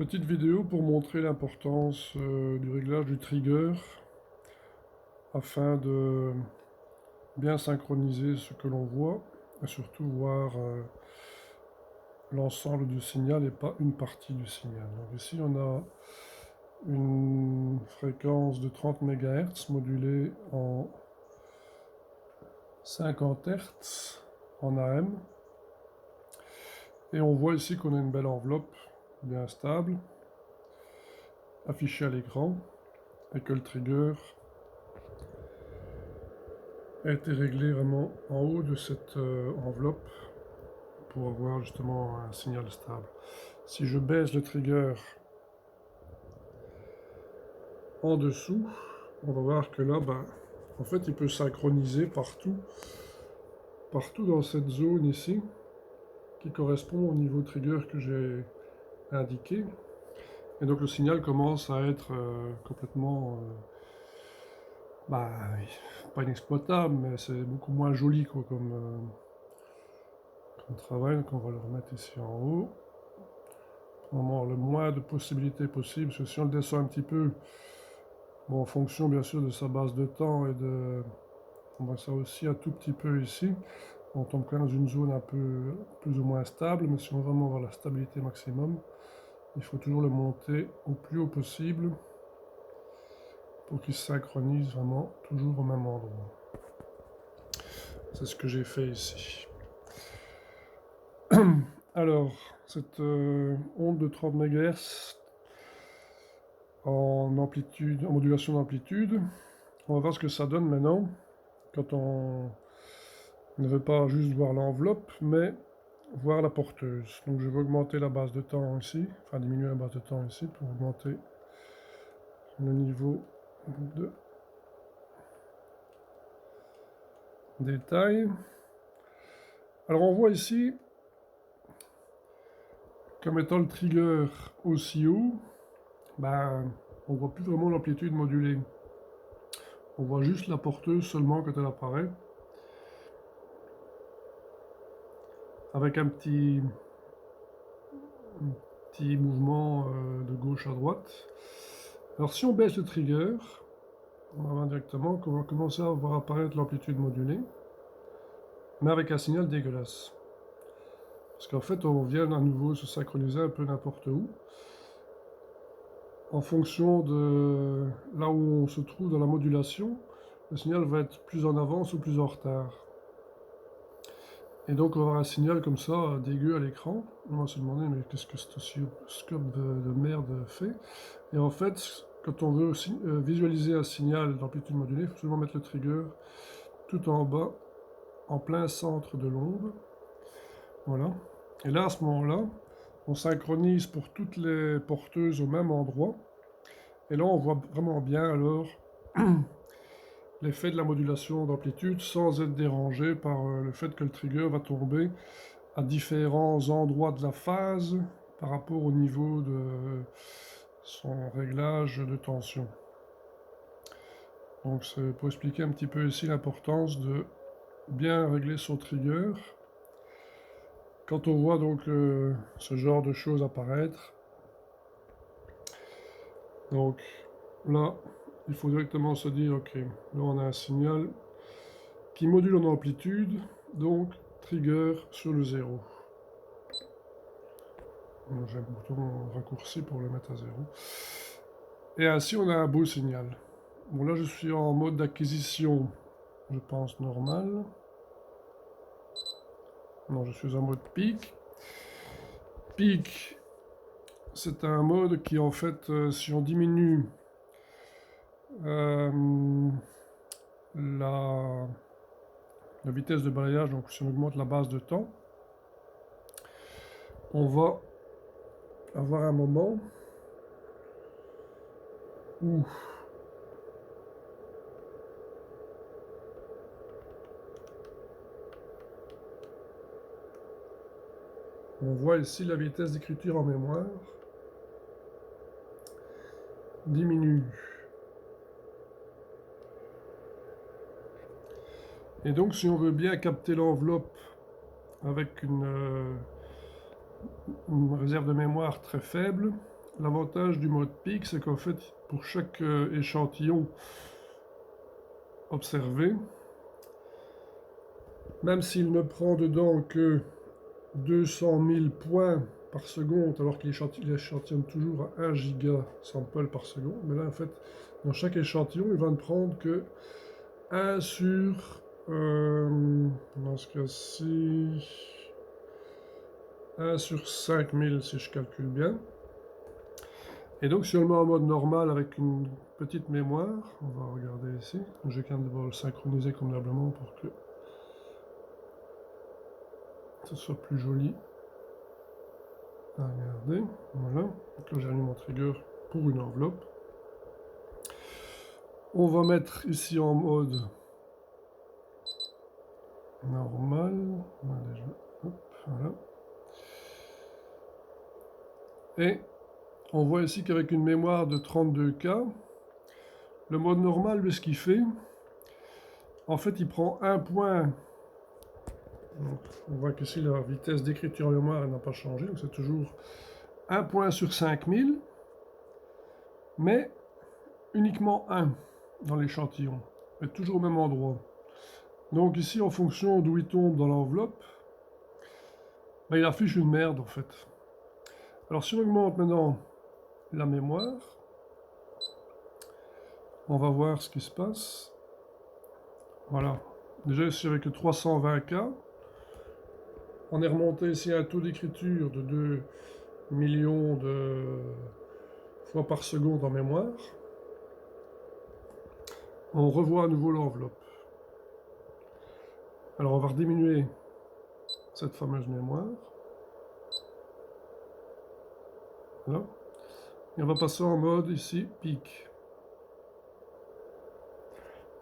Petite vidéo pour montrer l'importance du réglage du trigger afin de bien synchroniser ce que l'on voit et surtout voir l'ensemble du signal et pas une partie du signal. Donc ici on a une fréquence de 30 MHz modulée en 50 Hz en AM et on voit ici qu'on a une belle enveloppe bien stable affichée à l'écran et que le trigger a été réglé vraiment en haut de cette enveloppe pour avoir justement un signal stable. Si je baisse le trigger en dessous, on va voir que là, en fait, il peut synchroniser partout dans cette zone ici, qui correspond au niveau trigger que j'ai indiqué. Et donc le signal commence à être complètement, pas inexploitable, mais c'est beaucoup moins joli quoi, comme travail. Donc on va le remettre ici en haut. Vraiment le moins de possibilités possibles, parce que si on le descend un petit peu, bon, en fonction bien sûr de sa base de temps et de... On voit ça aussi un tout petit peu ici. On tombe quand même dans une zone un peu plus ou moins stable, mais si on veut vraiment avoir la stabilité maximum, il faut toujours le monter au plus haut possible pour qu'il se synchronise vraiment toujours au même endroit. C'est ce que j'ai fait ici. Alors, cette onde de 30 MHz en amplitude, en modulation d'amplitude, on va voir ce que ça donne maintenant quand on ne veut pas juste voir l'enveloppe, mais voir la porteuse. Donc je vais augmenter la base de temps ici, enfin diminuer la base de temps ici pour augmenter le niveau de détail. Alors on voit ici, comme étant le trigger aussi haut, on voit plus vraiment l'amplitude modulée. On voit juste la porteuse seulement quand elle apparaît. Avec un petit mouvement de gauche à droite. Alors si on baisse le trigger, on va voir directement qu'on va commencer à voir apparaître l'amplitude modulée, mais avec un signal dégueulasse. Parce qu'en fait, on vient à nouveau se synchroniser un peu n'importe où. En fonction de là où on se trouve dans la modulation, le signal va être plus en avance ou plus en retard. Et donc on va avoir un signal comme ça, dégueu à l'écran. On va se demander, mais qu'est-ce que cet oscilloscope de merde fait? Et en fait, quand on veut visualiser un signal d'amplitude modulée, il faut seulement mettre le trigger tout en bas, en plein centre de l'onde. Voilà. Et là, à ce moment-là, on synchronise pour toutes les porteuses au même endroit. Et là, on voit vraiment bien alors l'effet de la modulation d'amplitude sans être dérangé par le fait que le trigger va tomber à différents endroits de la phase par rapport au niveau de son réglage de tension. Donc c'est pour expliquer un petit peu ici l'importance de bien régler son trigger. Quand on voit donc ce genre de choses apparaître, donc là, il faut directement se dire, ok, là on a un signal qui module en amplitude, donc trigger sur le 0. J'ai un bouton raccourci pour le mettre à 0. Et ainsi on a un beau signal. Bon là je suis en mode d'acquisition, je pense normal. Non, je suis en mode pic. Pic, c'est un mode qui en fait, si on diminue la vitesse de balayage, donc si on augmente la base de temps, on va avoir un moment où on voit ici la vitesse d'écriture en mémoire diminue. Et donc si on veut bien capter l'enveloppe avec une réserve de mémoire très faible, l'avantage du mode peak, c'est qu'en fait, pour chaque échantillon observé, même s'il ne prend dedans que 200 000 points par seconde, alors qu'il échantillonne toujours à 1 giga sample par seconde, mais là, en fait, dans chaque échantillon, il va ne prendre que 1 sur, dans ce cas-ci, 1 sur 5000, si je calcule bien. Et donc, si on le met en mode normal avec une petite mémoire, on va regarder ici. Je vais quand même devoir le synchroniser convenablement pour que ce soit plus joli à regarder. Voilà. Donc là, j'ai remis mon trigger pour une enveloppe. On va mettre ici en mode normal. Déjà. Hop, voilà. Et on voit ici qu'avec une mémoire de 32K, le mode normal, lui, ce qu'il fait, en fait, il prend un point. Donc, on voit qu'ici, la vitesse d'écriture en mémoire n'a pas changé, donc c'est toujours un point sur 5000, mais uniquement un dans l'échantillon, mais toujours au même endroit. Donc ici, en fonction d'où il tombe dans l'enveloppe, ben, il affiche une merde en fait. Alors si on augmente maintenant la mémoire, on va voir ce qui se passe. Voilà. Déjà ici avec le 320K, on est remonté ici à un taux d'écriture de 2 millions de fois par seconde en mémoire. On revoit à nouveau l'enveloppe. Alors on va rediminuer cette fameuse mémoire. Voilà. Et on va passer en mode ici, peak.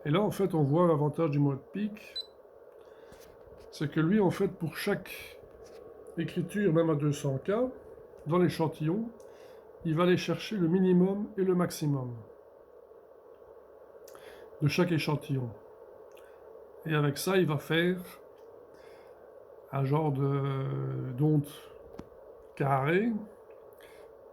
Et là, en fait, on voit l'avantage du mode peak. C'est que lui, en fait, pour chaque écriture, même à 200K, dans l'échantillon, il va aller chercher le minimum et le maximum de chaque échantillon. Et avec ça, il va faire un genre d'onde carrée,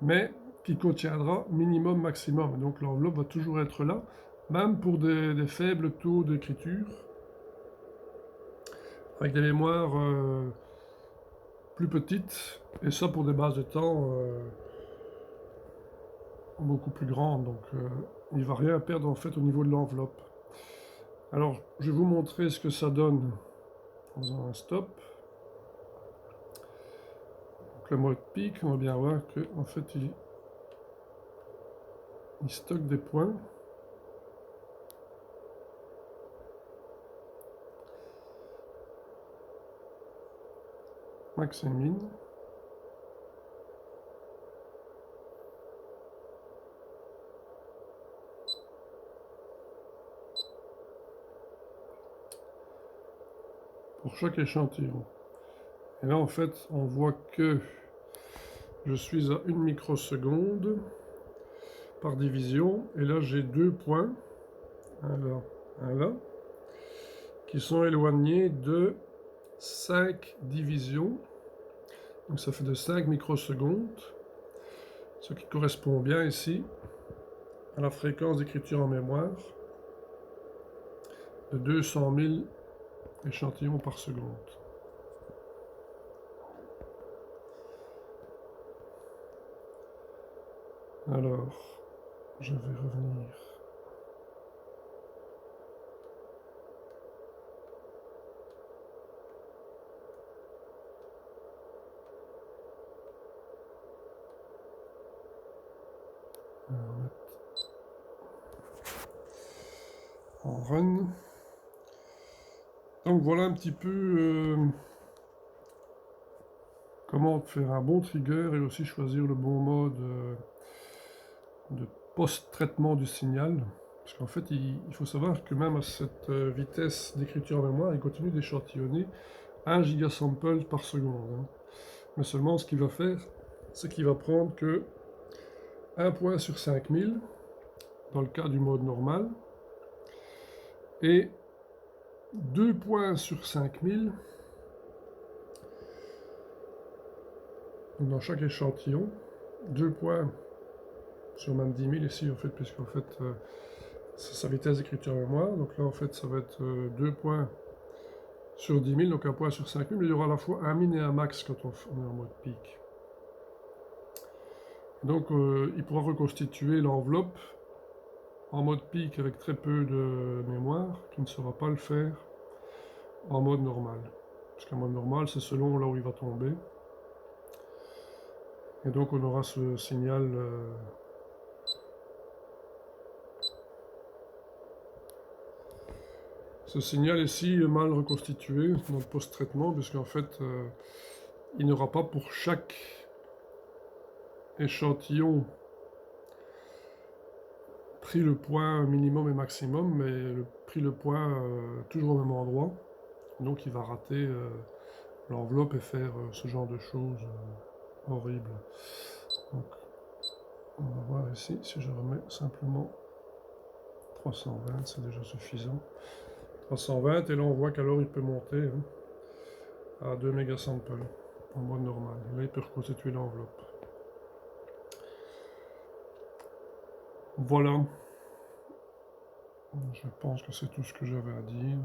mais qui contiendra minimum, maximum. Donc l'enveloppe va toujours être là, même pour des faibles taux d'écriture, avec des mémoires plus petites, et ça pour des bases de temps beaucoup plus grandes. Donc il ne va rien perdre en fait au niveau de l'enveloppe. Alors je vais vous montrer ce que ça donne en faisant un stop. Donc le mode peak, on va bien voir que en fait il stocke des points. Max et min. Pour chaque échantillon. Et là en fait on voit que je suis à 1 microseconde par division, et là j'ai 2 points, un là, un là, qui sont éloignés de 5 divisions, donc ça fait de 5 microsecondes, ce qui correspond bien ici à la fréquence d'écriture en mémoire de 200 000 échantillons par seconde. Alors, je vais revenir. En run. Donc voilà un petit peu comment faire un bon trigger et aussi choisir le bon mode de post-traitement du signal. Parce qu'en fait, il faut savoir que même à cette vitesse d'écriture en mémoire, il continue d'échantillonner 1 gigasample par seconde. Hein. Mais seulement, ce qu'il va faire, c'est qu'il va prendre que 1 point sur 5000, dans le cas du mode normal, et 2 points sur 5000, dans chaque échantillon, 2 points sur même 10 000 ici, en fait, puisqu'en fait, c'est sa vitesse d'écriture mémoire. Donc là, en fait, ça va être 2 points sur 10 000, donc 1 point sur 5 000, mais il y aura à la fois un min et un max quand on est en mode pic. Donc, il pourra reconstituer l'enveloppe en mode pic avec très peu de mémoire, qui ne saura pas le faire en mode normal. Parce qu'en mode normal, c'est selon là où il va tomber. Et donc, on aura ce signal... ce signal ici est mal reconstitué dans le post-traitement, puisqu'en fait, il n'y aura pas pour chaque échantillon pris le point minimum et maximum, mais pris le point toujours au même endroit. Donc il va rater l'enveloppe et faire ce genre de choses horribles. Donc on va voir ici, si je remets simplement 320, c'est déjà suffisant. 320, et là on voit qu'alors il peut monter à 2 mégasamples en mode normal. Et là il peut reconstituer l'enveloppe. Voilà. Je pense que c'est tout ce que j'avais à dire.